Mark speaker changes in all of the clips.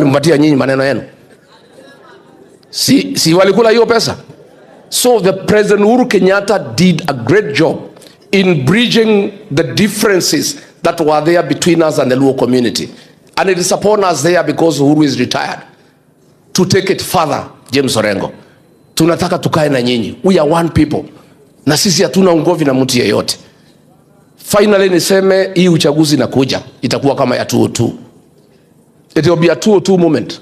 Speaker 1: Mpatia nyinyi maneno yenu. Si walikula hiyo pesa? So the President Uhuru Kenyatta did a great job in bridging the differences that were there between us and the Luo community. And it is upon us there, because Uhuru is retired, to take it further. James Orengo, tunataka tukae na nyinyi. We are one people. Na sisi hatuna ungovi na mtu yeyote. Finally niseme hii uchaguzi inakuja itakuwa kama ya 202. It will be a 202 moment.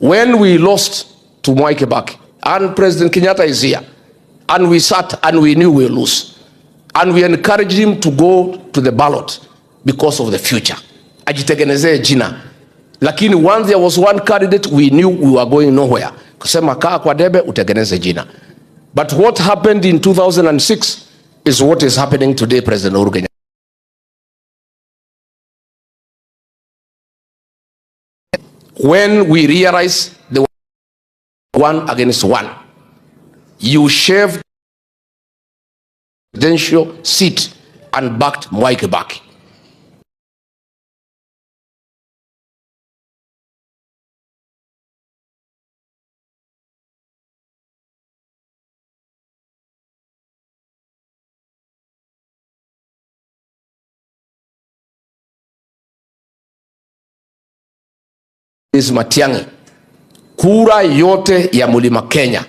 Speaker 1: When we lost to Mwai Kibaki and President Kenyatta is here, and we sat and we knew we would lose, and we encouraged him to go to the ballot because of the future. Ajitengenezee jina. Lakini once there was one candidate, we knew we were going nowhere. Kusema kaa kwa debe utengeneze jina. But what happened in 2006 is what is happening today, President Uhuru Kenyatta. When we realize the one against one, you shaved the presidential seat and backed Mwai Kibaki. Is Matiang'i, kura yote ya Mlima Kenya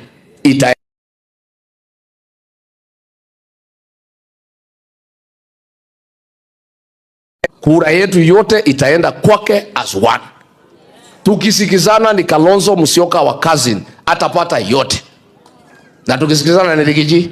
Speaker 1: kura yetu yote itaenda kwake as one. Tukisikizana ni Kalonzo Musyoka wa cousin atapata yote, na tukisikizana ni Rigiji